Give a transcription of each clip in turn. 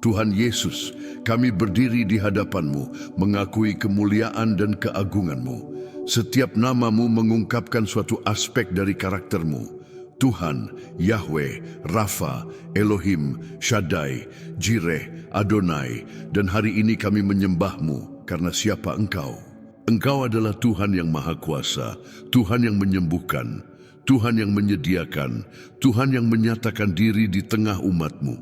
Tuhan Yesus, kami berdiri di hadapan-Mu, mengakui kemuliaan dan keagungan-Mu. Setiap nama-Mu mengungkapkan suatu aspek dari karakter-Mu. Tuhan, Yahweh, Rafa, Elohim, Shaddai, Jireh, Adonai, dan hari ini kami menyembah-Mu karena siapa Engkau? Engkau adalah Tuhan yang Maha Kuasa, Tuhan yang menyembuhkan, Tuhan yang menyediakan, Tuhan yang menyatakan diri di tengah umat-Mu.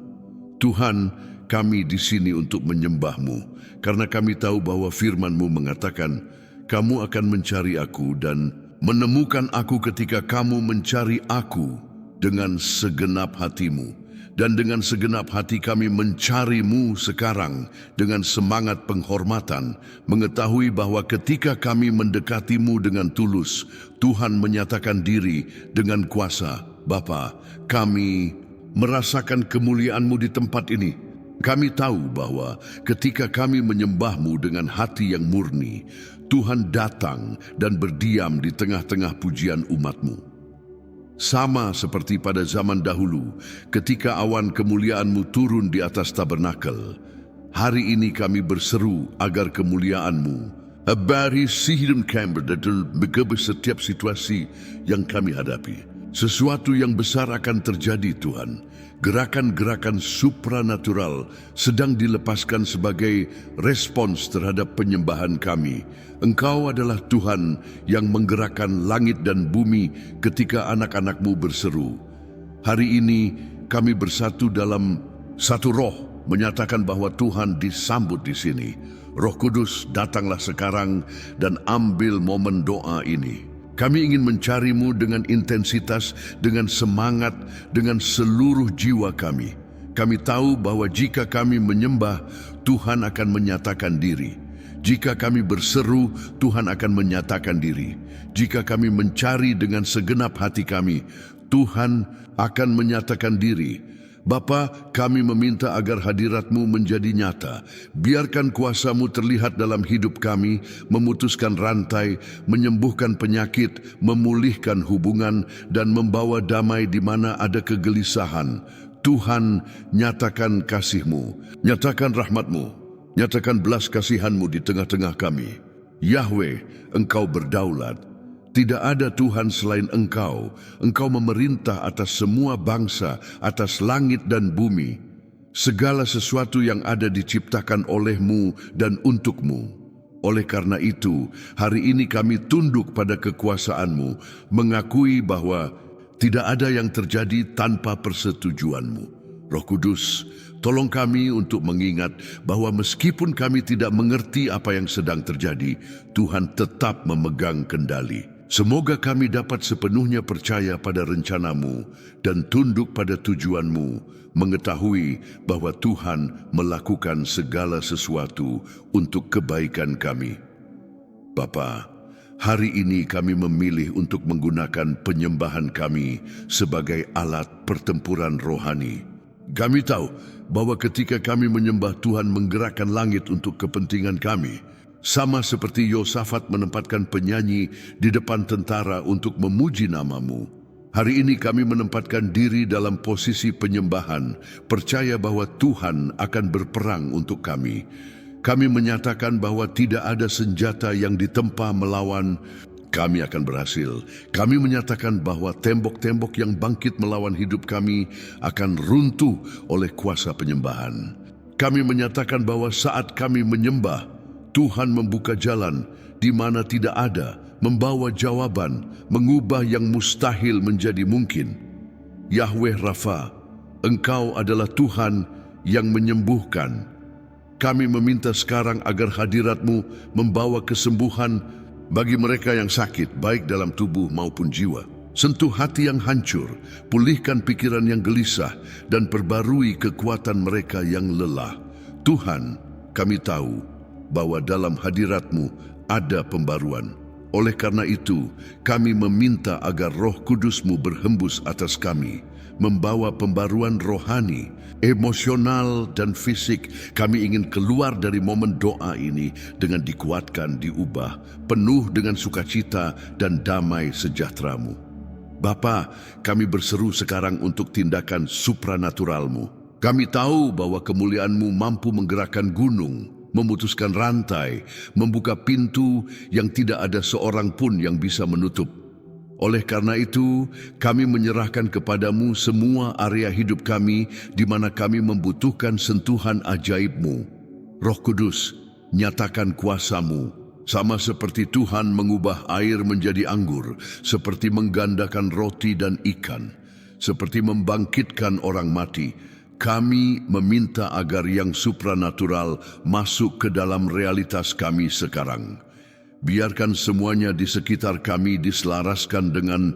Tuhan, kami di sini untuk menyembah-Mu, karena kami tahu bahwa firman-Mu mengatakan, kamu akan mencari aku dan menemukan aku ketika kamu mencari aku dengan segenap hatimu. Dan dengan segenap hati kami mencari-Mu sekarang dengan semangat penghormatan, mengetahui bahwa ketika kami mendekati-Mu dengan tulus, Tuhan menyatakan diri dengan kuasa. Bapa, kami merasakan kemuliaan-Mu di tempat ini. Kami tahu bahwa ketika kami menyembah-Mu dengan hati yang murni, Tuhan datang dan berdiam di tengah-tengah pujian umat-Mu. Sama seperti pada zaman dahulu, ketika awan kemuliaan-Mu turun di atas tabernakel, hari ini kami berseru agar kemuliaan-Mu abadi sihirun kami dalam setiap situasi yang kami hadapi. Sesuatu yang besar akan terjadi, Tuhan. Gerakan-gerakan supranatural sedang dilepaskan sebagai respons terhadap penyembahan kami. Engkau adalah Tuhan yang menggerakkan langit dan bumi ketika anak-anak-Mu berseru. Hari ini kami bersatu dalam satu roh, menyatakan bahwa Tuhan disambut di sini. Roh Kudus, datanglah sekarang dan ambil momen doa ini. Kami ingin mencari-Mu dengan intensitas, dengan semangat, dengan seluruh jiwa kami. Kami tahu bahwa jika kami menyembah, Tuhan akan menyatakan diri. Jika kami berseru, Tuhan akan menyatakan diri. Jika kami mencari dengan segenap hati kami, Tuhan akan menyatakan diri. Bapa, kami meminta agar hadirat-Mu menjadi nyata. Biarkan kuasa-Mu terlihat dalam hidup kami, memutuskan rantai, menyembuhkan penyakit, memulihkan hubungan, dan membawa damai di mana ada kegelisahan. Tuhan, nyatakan kasih-Mu, nyatakan rahmat-Mu, nyatakan belas kasihan-Mu di tengah-tengah kami. Yahweh, Engkau berdaulat. Tidak ada Tuhan selain Engkau. Engkau memerintah atas semua bangsa, atas langit dan bumi. Segala sesuatu yang ada diciptakan oleh-Mu dan untuk-Mu. Oleh karena itu, hari ini kami tunduk pada kekuasaan-Mu, mengakui bahwa tidak ada yang terjadi tanpa persetujuan-Mu. Roh Kudus, tolong kami untuk mengingat bahwa meskipun kami tidak mengerti apa yang sedang terjadi, Tuhan tetap memegang kendali. Semoga kami dapat sepenuhnya percaya pada rencana-Mu dan tunduk pada tujuan-Mu, mengetahui bahwa Tuhan melakukan segala sesuatu untuk kebaikan kami. Bapa, hari ini kami memilih untuk menggunakan penyembahan kami sebagai alat pertempuran rohani. Kami tahu bahwa ketika kami menyembah, Tuhan menggerakkan langit untuk kepentingan kami. Sama seperti Yosafat menempatkan penyanyi di depan tentara untuk memuji nama-Mu. Hari ini kami menempatkan diri dalam posisi penyembahan, percaya bahwa Tuhan akan berperang untuk kami. Kami menyatakan bahwa tidak ada senjata yang ditempa melawan kami akan berhasil. Kami menyatakan bahwa tembok-tembok yang bangkit melawan hidup kami akan runtuh oleh kuasa penyembahan. Kami menyatakan bahwa saat kami menyembah, Tuhan membuka jalan di mana tidak ada, membawa jawaban, mengubah yang mustahil menjadi mungkin. Yahweh Rafa, Engkau adalah Tuhan yang menyembuhkan. Kami meminta sekarang agar hadirat-Mu membawa kesembuhan bagi mereka yang sakit, baik dalam tubuh maupun jiwa. Sentuh hati yang hancur, pulihkan pikiran yang gelisah, dan perbarui kekuatan mereka yang lelah. Tuhan, kami tahu bahwa dalam hadirat-Mu ada pembaruan. Oleh karena itu, kami meminta agar Roh Kudus-Mu berhembus atas kami, membawa pembaruan rohani, emosional, dan fisik. Kami ingin keluar dari momen doa ini dengan dikuatkan, diubah, penuh dengan sukacita dan damai sejahtera-Mu. Bapa, kami berseru sekarang untuk tindakan supranatural-Mu. Kami tahu bahwa kemuliaan-Mu mampu menggerakkan gunung, memutuskan rantai, membuka pintu yang tidak ada seorang pun yang bisa menutup. Oleh karena itu, kami menyerahkan kepadamu semua area hidup kami di mana kami membutuhkan sentuhan ajaib-Mu. Roh Kudus, nyatakan kuasa-Mu, sama seperti Tuhan mengubah air menjadi anggur, seperti menggandakan roti dan ikan, seperti membangkitkan orang mati. Kami meminta agar yang supranatural masuk ke dalam realitas kami sekarang. Biarkan semuanya di sekitar kami diselaraskan dengan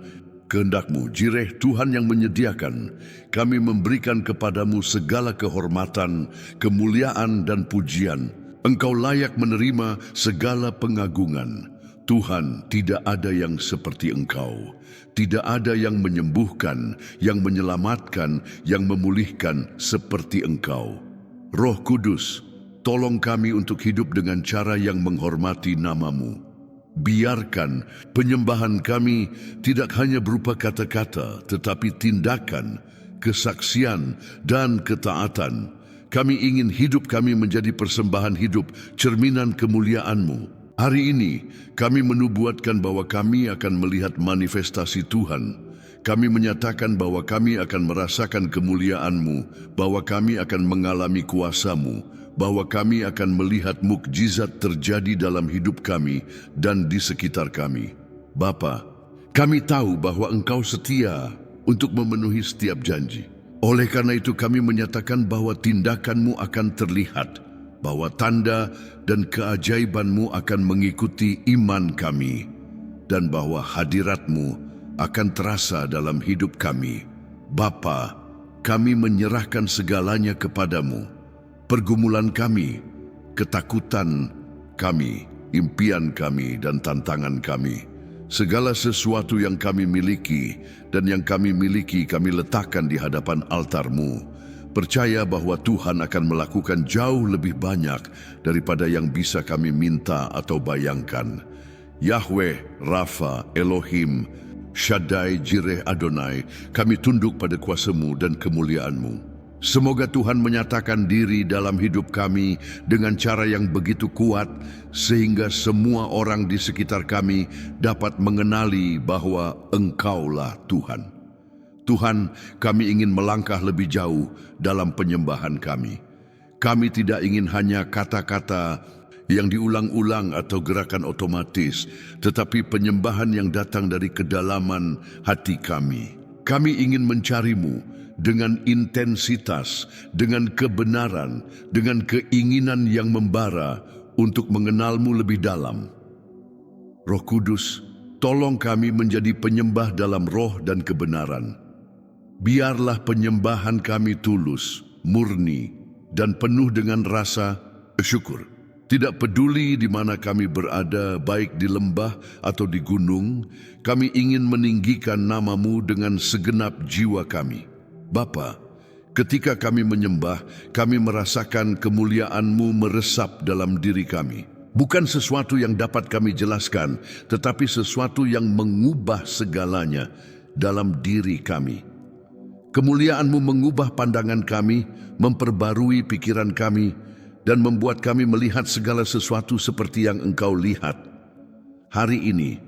kehendak-Mu. Jireh Tuhan yang menyediakan, kami memberikan kepadamu segala kehormatan, kemuliaan dan pujian. Engkau layak menerima segala pengagungan. Tuhan, tidak ada yang seperti Engkau. Tidak ada yang menyembuhkan, yang menyelamatkan, yang memulihkan seperti Engkau. Roh Kudus, tolong kami untuk hidup dengan cara yang menghormati nama-Mu. Biarkan penyembahan kami tidak hanya berupa kata-kata, tetapi tindakan, kesaksian, dan ketaatan. Kami ingin hidup kami menjadi persembahan hidup, cerminan kemuliaan-Mu. Hari ini, kami menubuatkan bahwa kami akan melihat manifestasi Tuhan. Kami menyatakan bahwa kami akan merasakan kemuliaan-Mu, bahwa kami akan mengalami kuasa-Mu, bahwa kami akan melihat mukjizat terjadi dalam hidup kami dan di sekitar kami. Bapa, kami tahu bahwa Engkau setia untuk memenuhi setiap janji. Oleh karena itu kami menyatakan bahwa tindakan-Mu akan terlihat, bahwa tanda dan keajaiban-Mu akan mengikuti iman kami, dan bahwa hadirat-Mu akan terasa dalam hidup kami. Bapa, kami menyerahkan segalanya kepadamu. Pergumulan kami, ketakutan kami, impian kami, dan tantangan kami. Segala sesuatu yang kami miliki dan yang kami miliki kami letakkan di hadapan altar-Mu. Percaya bahwa Tuhan akan melakukan jauh lebih banyak daripada yang bisa kami minta atau bayangkan. Yahweh, Rafa, Elohim, Shaddai, Jireh, Adonai, kami tunduk pada kuasa-Mu dan kemuliaan-Mu. Semoga Tuhan menyatakan diri dalam hidup kami dengan cara yang begitu kuat, sehingga semua orang di sekitar kami dapat mengenali bahwa Engkaulah Tuhan. Tuhan, kami ingin melangkah lebih jauh dalam penyembahan kami. Kami tidak ingin hanya kata-kata yang diulang-ulang atau gerakan otomatis, tetapi penyembahan yang datang dari kedalaman hati kami. Kami ingin mencari-Mu dengan intensitas, dengan kebenaran, dengan keinginan yang membara untuk mengenal-Mu lebih dalam. Roh Kudus, tolong kami menjadi penyembah dalam roh dan kebenaran. Biarlah penyembahan kami tulus, murni, dan penuh dengan rasa syukur. Tidak peduli di mana kami berada, baik di lembah atau di gunung, kami ingin meninggikan nama-Mu dengan segenap jiwa kami. Bapa, ketika kami menyembah, kami merasakan kemuliaan-Mu meresap dalam diri kami. Bukan sesuatu yang dapat kami jelaskan, tetapi sesuatu yang mengubah segalanya dalam diri kami. Kemuliaan-Mu mengubah pandangan kami, memperbarui pikiran kami, dan membuat kami melihat segala sesuatu seperti yang Engkau lihat. Hari ini,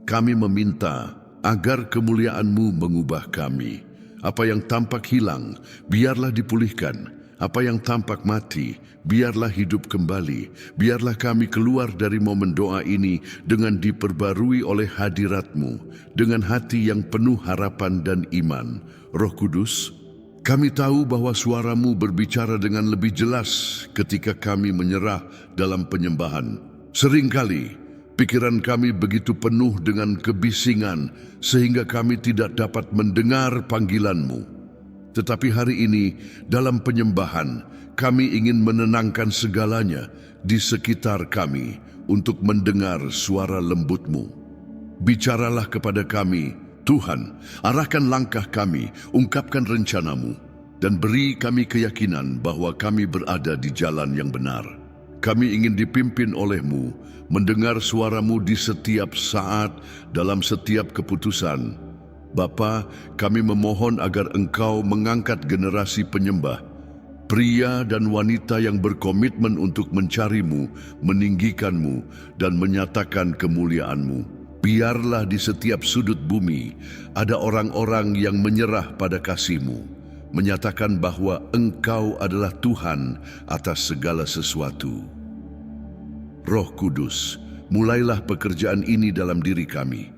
kami meminta agar kemuliaan-Mu mengubah kami. Apa yang tampak hilang, biarlah dipulihkan. Apa yang tampak mati, biarlah hidup kembali. Biarlah kami keluar dari momen doa ini dengan diperbarui oleh hadirat-Mu, dengan hati yang penuh harapan dan iman. Roh Kudus, kami tahu bahwa suara-Mu berbicara dengan lebih jelas ketika kami menyerah dalam penyembahan. Seringkali, pikiran kami begitu penuh dengan kebisingan sehingga kami tidak dapat mendengar panggilan-Mu. Tetapi hari ini dalam penyembahan kami ingin menenangkan segalanya di sekitar kami untuk mendengar suara lembut-Mu. Bicaralah kepada kami, Tuhan, arahkan langkah kami, ungkapkan rencana-Mu, dan beri kami keyakinan bahwa kami berada di jalan yang benar. Kami ingin dipimpin oleh-Mu, mendengar suara-Mu di setiap saat, dalam setiap keputusan. Bapa, kami memohon agar Engkau mengangkat generasi penyembah, Pria dan wanita yang berkomitmen untuk mencarimu, meninggikanmu, dan menyatakan kemuliaanmu. Biarlah di setiap sudut bumi ada orang-orang yang menyerah pada kasih-Mu, menyatakan bahwa Engkau adalah Tuhan atas segala sesuatu. Roh Kudus, mulailah pekerjaan ini dalam diri kami.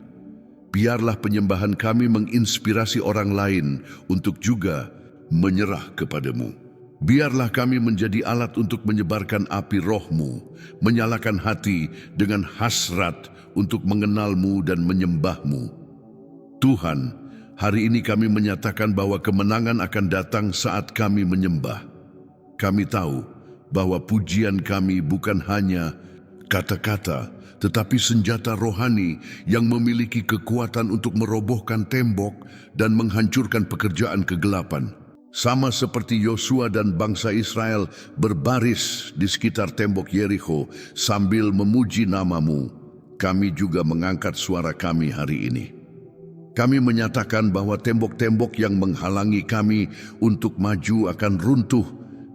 Biarlah penyembahan kami menginspirasi orang lain untuk juga menyerah kepadamu. Biarlah kami menjadi alat untuk menyebarkan api roh-Mu, menyalakan hati dengan hasrat untuk mengenal-Mu dan menyembah-Mu. Tuhan, hari ini kami menyatakan bahwa kemenangan akan datang saat kami menyembah. Kami tahu bahwa pujian kami bukan hanya kata-kata, tetapi senjata rohani yang memiliki kekuatan untuk merobohkan tembok dan menghancurkan pekerjaan kegelapan. Sama seperti Yosua dan bangsa Israel berbaris di sekitar tembok Yerikho sambil memuji nama-Mu, kami juga mengangkat suara kami hari ini. Kami menyatakan bahwa tembok-tembok yang menghalangi kami untuk maju akan runtuh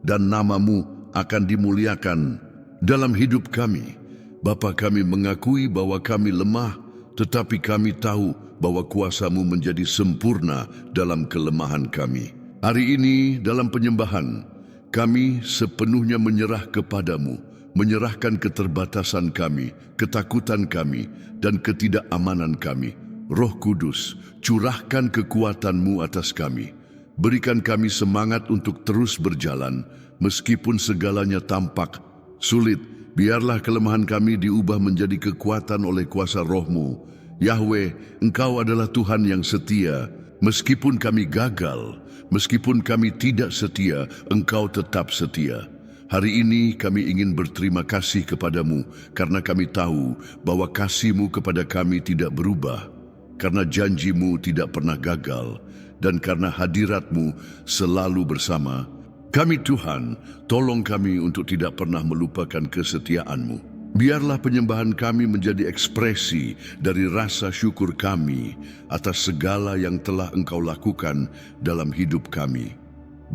dan nama-Mu akan dimuliakan dalam hidup kami. Bapa, kami mengakui bahwa kami lemah, tetapi kami tahu bahwa kuasa-Mu menjadi sempurna dalam kelemahan kami. Hari ini dalam penyembahan, kami sepenuhnya menyerah kepadamu, menyerahkan keterbatasan kami, ketakutan kami, dan ketidakamanan kami. Roh Kudus, curahkan kekuatan-Mu atas kami. Berikan kami semangat untuk terus berjalan, meskipun segalanya tampak sulit. Biarlah kelemahan kami diubah menjadi kekuatan oleh kuasa Roh-Mu. Yahweh, Engkau adalah Tuhan yang setia. Meskipun kami gagal, meskipun kami tidak setia, Engkau tetap setia. Hari ini kami ingin berterima kasih kepadamu karena kami tahu bahwa kasih-Mu kepada kami tidak berubah, karena janji-Mu tidak pernah gagal, dan karena hadirat-Mu selalu bersama kami. Tuhan, tolong kami untuk tidak pernah melupakan kesetiaan-Mu. Biarlah penyembahan kami menjadi ekspresi dari rasa syukur kami atas segala yang telah Engkau lakukan dalam hidup kami.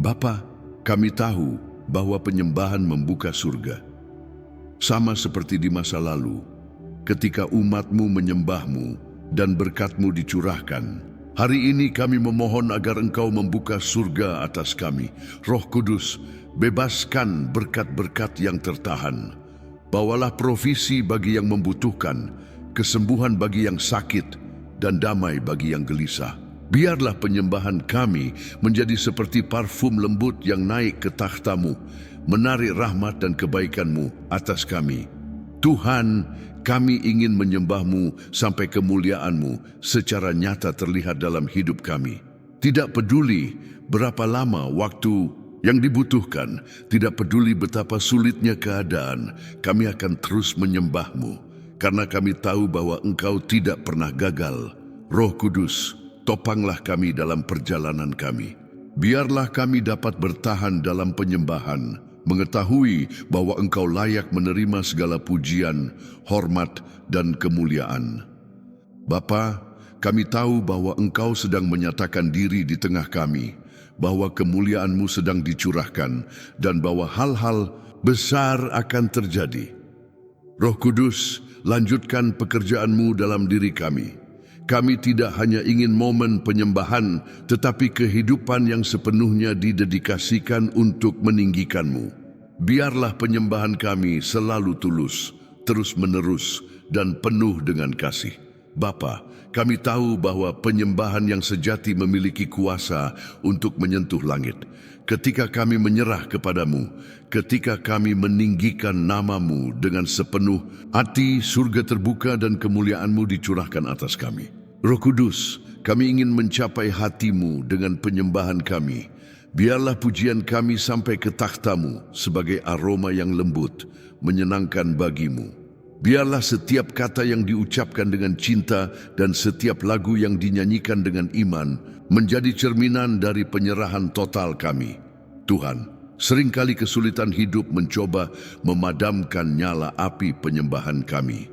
Bapa, kami tahu bahwa penyembahan membuka surga. Sama seperti di masa lalu, ketika umat-Mu menyembah-Mu dan berkat-Mu dicurahkan. Hari ini kami memohon agar Engkau membuka surga atas kami. Roh Kudus, bebaskan berkat-berkat yang tertahan. Bawalah provisi bagi yang membutuhkan, kesembuhan bagi yang sakit, dan damai bagi yang gelisah. Biarlah penyembahan kami menjadi seperti parfum lembut yang naik ke takhta-Mu, menarik rahmat dan kebaikan-Mu atas kami. Tuhan, kami ingin menyembah-Mu sampai kemuliaan-Mu secara nyata terlihat dalam hidup kami. Tidak peduli berapa lama waktu yang dibutuhkan, tidak peduli betapa sulitnya keadaan, kami akan terus menyembah-Mu, karena kami tahu bahwa Engkau tidak pernah gagal. Roh Kudus, topanglah kami dalam perjalanan kami. Biarlah kami dapat bertahan dalam penyembahan, mengetahui bahwa Engkau layak menerima segala pujian, hormat, dan kemuliaan. Bapa, kami tahu bahwa Engkau sedang menyatakan diri di tengah kami, bahwa kemuliaan-Mu sedang dicurahkan, dan bahwa hal-hal besar akan terjadi. Roh Kudus, lanjutkan pekerjaan-Mu dalam diri kami. Kami tidak hanya ingin momen penyembahan, tetapi kehidupan yang sepenuhnya didedikasikan untuk meninggikan-Mu. Biarlah penyembahan kami selalu tulus, terus-menerus, dan penuh dengan kasih. Bapa, kami tahu bahwa penyembahan yang sejati memiliki kuasa untuk menyentuh langit. Ketika kami menyerah kepadamu, ketika kami meninggikan nama-Mu dengan sepenuh hati, surga terbuka dan kemuliaan-Mu dicurahkan atas kami. Roh Kudus, kami ingin mencapai hati-Mu dengan penyembahan kami. Biarlah pujian kami sampai ke takhta-Mu sebagai aroma yang lembut, menyenangkan bagi-Mu. Biarlah setiap kata yang diucapkan dengan cinta dan setiap lagu yang dinyanyikan dengan iman menjadi cerminan dari penyerahan total kami. Tuhan, seringkali kesulitan hidup mencoba memadamkan nyala api penyembahan kami.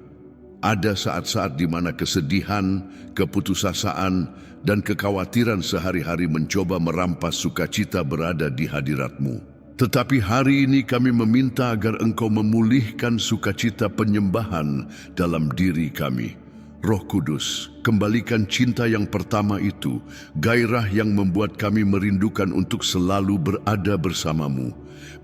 Ada saat-saat di mana kesedihan, keputusasaan, dan kekhawatiran sehari-hari mencoba merampas sukacita berada di hadirat-Mu. Tetapi hari ini kami meminta agar Engkau memulihkan sukacita penyembahan dalam diri kami. Roh Kudus, kembalikan cinta yang pertama itu, gairah yang membuat kami merindukan untuk selalu berada bersamamu.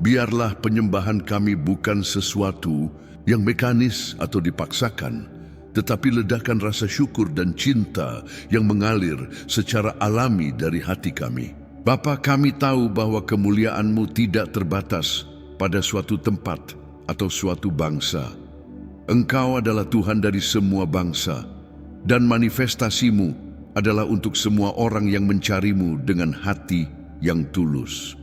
Biarlah penyembahan kami bukan sesuatu yang mekanis atau dipaksakan, tetapi ledakan rasa syukur dan cinta yang mengalir secara alami dari hati kami. Bapa, kami tahu bahwa kemuliaan-Mu tidak terbatas pada suatu tempat atau suatu bangsa. Engkau adalah Tuhan dari semua bangsa, dan manifestasi-Mu adalah untuk semua orang yang mencari-Mu dengan hati yang tulus.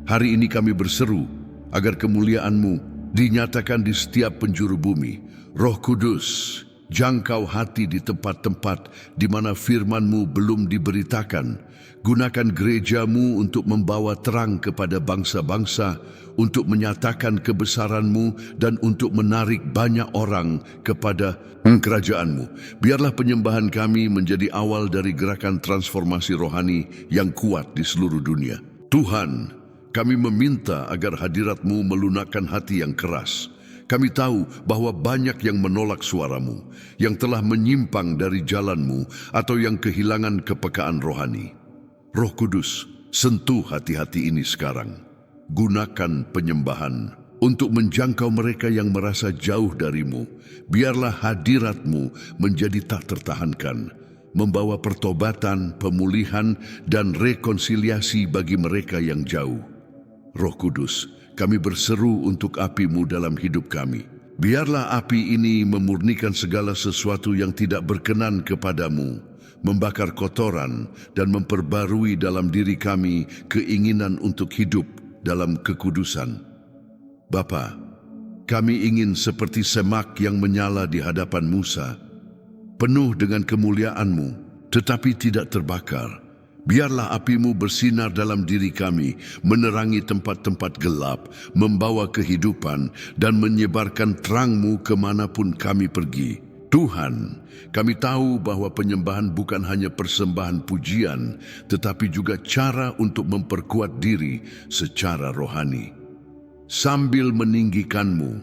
Hari ini kami berseru agar kemuliaan-Mu dinyatakan di setiap penjuru bumi. Roh Kudus, jangkau hati di tempat-tempat di mana firman-Mu belum diberitakan. Gunakan gereja-Mu untuk membawa terang kepada bangsa-bangsa, untuk menyatakan kebesaran-Mu dan untuk menarik banyak orang kepada kerajaan-Mu. Biarlah penyembahan kami menjadi awal dari gerakan transformasi rohani yang kuat di seluruh dunia. Tuhan, kami meminta agar hadirat-Mu melunakkan hati yang keras. Kami tahu bahwa banyak yang menolak suara-Mu, yang telah menyimpang dari jalan-Mu, atau yang kehilangan kepekaan rohani. Roh Kudus, sentuh hati-hati ini sekarang. Gunakan penyembahan untuk menjangkau mereka yang merasa jauh dari-Mu. Biarlah hadirat-Mu menjadi tak tertahankan, membawa pertobatan, pemulihan, dan rekonsiliasi bagi mereka yang jauh. Roh Kudus, kami berseru untuk api-Mu dalam hidup kami. Biarlah api ini memurnikan segala sesuatu yang tidak berkenan kepadamu, membakar kotoran dan memperbarui dalam diri kami keinginan untuk hidup dalam kekudusan. Bapa, kami ingin seperti semak yang menyala di hadapan Musa, penuh dengan kemuliaan-Mu, tetapi tidak terbakar. Biarlah api-Mu bersinar dalam diri kami, menerangi tempat-tempat gelap, membawa kehidupan, dan menyebarkan terang-Mu kemanapun kami pergi. Tuhan, kami tahu bahwa penyembahan bukan hanya persembahan pujian, tetapi juga cara untuk memperkuat diri secara rohani. Sambil meninggikan-Mu,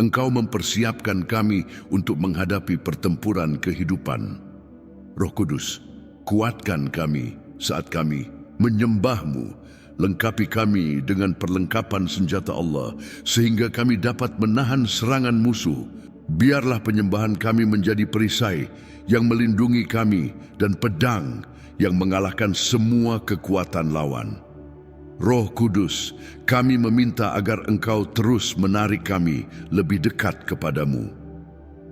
Engkau mempersiapkan kami untuk menghadapi pertempuran kehidupan. Roh Kudus, kuatkan kami saat kami menyembah-Mu, lengkapi kami dengan perlengkapan senjata Allah, sehingga kami dapat menahan serangan musuh. Biarlah penyembahan kami menjadi perisai yang melindungi kami dan pedang yang mengalahkan semua kekuatan lawan. Roh Kudus, kami meminta agar Engkau terus menarik kami lebih dekat kepadamu.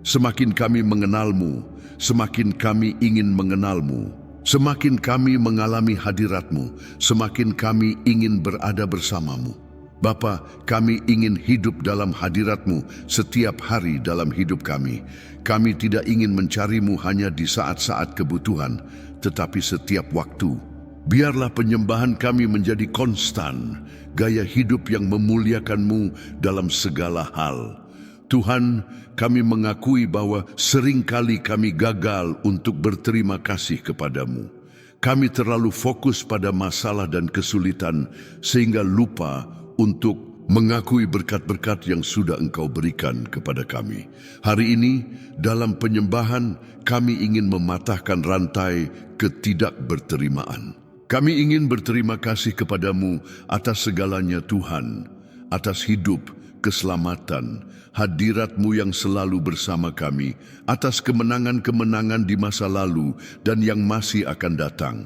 Semakin kami mengenal-Mu, semakin kami ingin mengenal-Mu. Semakin kami mengalami hadirat-Mu, semakin kami ingin berada bersama-Mu. Bapa, kami ingin hidup dalam hadirat-Mu setiap hari dalam hidup kami. Kami tidak ingin mencari-Mu hanya di saat-saat kebutuhan, tetapi setiap waktu. Biarlah penyembahan kami menjadi konstan, gaya hidup yang memuliakan-Mu dalam segala hal. Tuhan, kami mengakui bahwa seringkali kami gagal untuk berterima kasih kepada-Mu. Kami terlalu fokus pada masalah dan kesulitan sehingga lupa untuk mengakui berkat-berkat yang sudah Engkau berikan kepada kami. Hari ini, dalam penyembahan, kami ingin mematahkan rantai ketidakberterimaan. Kami ingin berterima kasih kepada-Mu atas segalanya Tuhan, atas hidup, keselamatan, hadirat-Mu yang selalu bersama kami, atas kemenangan-kemenangan di masa lalu dan yang masih akan datang.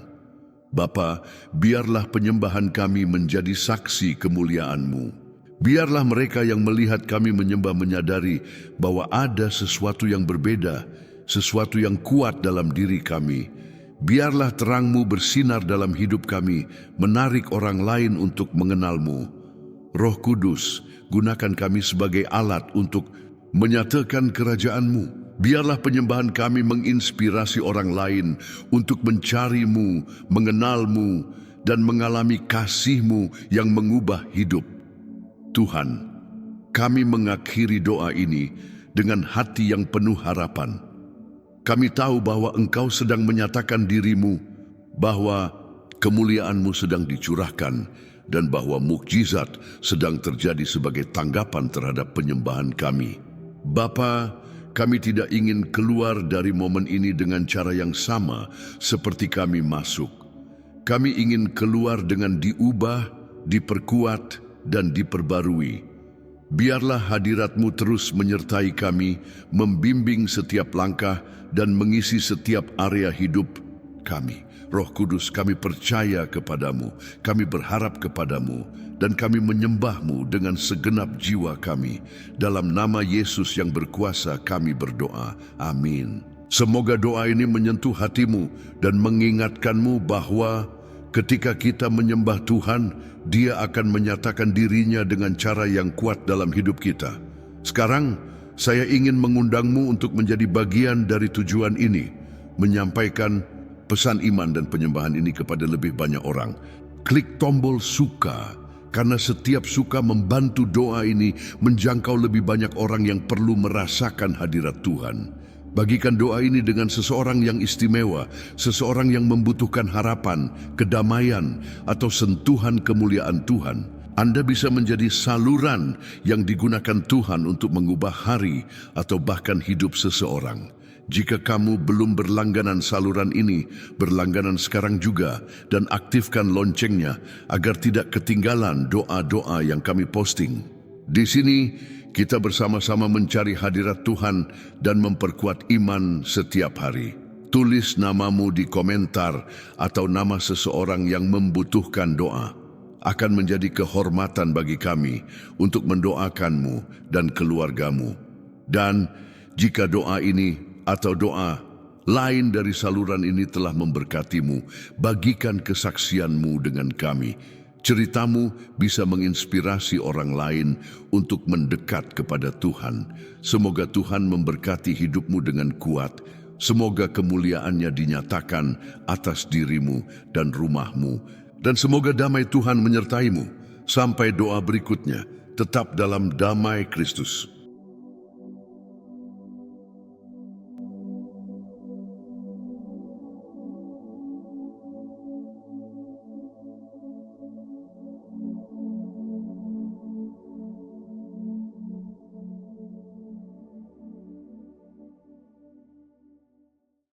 Bapa, biarlah penyembahan kami menjadi saksi kemuliaan-Mu. Biarlah mereka yang melihat kami menyembah menyadari bahwa ada sesuatu yang berbeda, sesuatu yang kuat dalam diri kami. Biarlah terang-Mu bersinar dalam hidup kami, menarik orang lain untuk mengenal-Mu. Roh Kudus, gunakan kami sebagai alat untuk menyatakan kerajaan-Mu. Biarlah penyembahan kami menginspirasi orang lain untuk mencari-Mu, mengenal-Mu, dan mengalami kasih-Mu yang mengubah hidup. Tuhan, kami mengakhiri doa ini dengan hati yang penuh harapan. Kami tahu bahwa Engkau sedang menyatakan diri-Mu, bahwa kemuliaan-Mu sedang dicurahkan, dan bahwa mukjizat sedang terjadi sebagai tanggapan terhadap penyembahan kami. Bapa, kami tidak ingin keluar dari momen ini dengan cara yang sama seperti kami masuk. Kami ingin keluar dengan diubah, diperkuat, dan diperbarui. Biarlah hadirat-Mu terus menyertai kami, membimbing setiap langkah, dan mengisi setiap area hidup kami. Roh Kudus, kami percaya kepadamu, kami berharap kepadamu, dan kami menyembah-Mu dengan segenap jiwa kami. Dalam nama Yesus yang berkuasa kami berdoa. Amin. Semoga doa ini menyentuh hatimu dan mengingatkanmu bahwa ketika kita menyembah Tuhan, Dia akan menyatakan dirinya dengan cara yang kuat dalam hidup kita. Sekarang, saya ingin mengundangmu untuk menjadi bagian dari tujuan ini, menyampaikan pesan iman dan penyembahan ini kepada lebih banyak orang. Klik tombol suka, karena setiap suka membantu doa ini menjangkau lebih banyak orang yang perlu merasakan hadirat Tuhan. Bagikan doa ini dengan seseorang yang istimewa, seseorang yang membutuhkan harapan, kedamaian, atau sentuhan kemuliaan Tuhan. Anda bisa menjadi saluran yang digunakan Tuhan untuk mengubah hari atau bahkan hidup seseorang. Jika kamu belum berlangganan saluran ini, berlangganan sekarang juga dan aktifkan loncengnya agar tidak ketinggalan doa-doa yang kami posting. Di sini, kita bersama-sama mencari hadirat Tuhan dan memperkuat iman setiap hari. Tulis namamu di komentar atau nama seseorang yang membutuhkan doa. Akan menjadi kehormatan bagi kami untuk mendoakanmu dan keluargamu. Dan jika doa ini atau doa lain dari saluran ini telah memberkatimu, bagikan kesaksianmu dengan kami. Ceritamu bisa menginspirasi orang lain untuk mendekat kepada Tuhan. Semoga Tuhan memberkati hidupmu dengan kuat. Semoga kemuliaannya dinyatakan atas dirimu dan rumahmu. Dan semoga damai Tuhan menyertaimu. Sampai doa berikutnya, tetap dalam damai Kristus.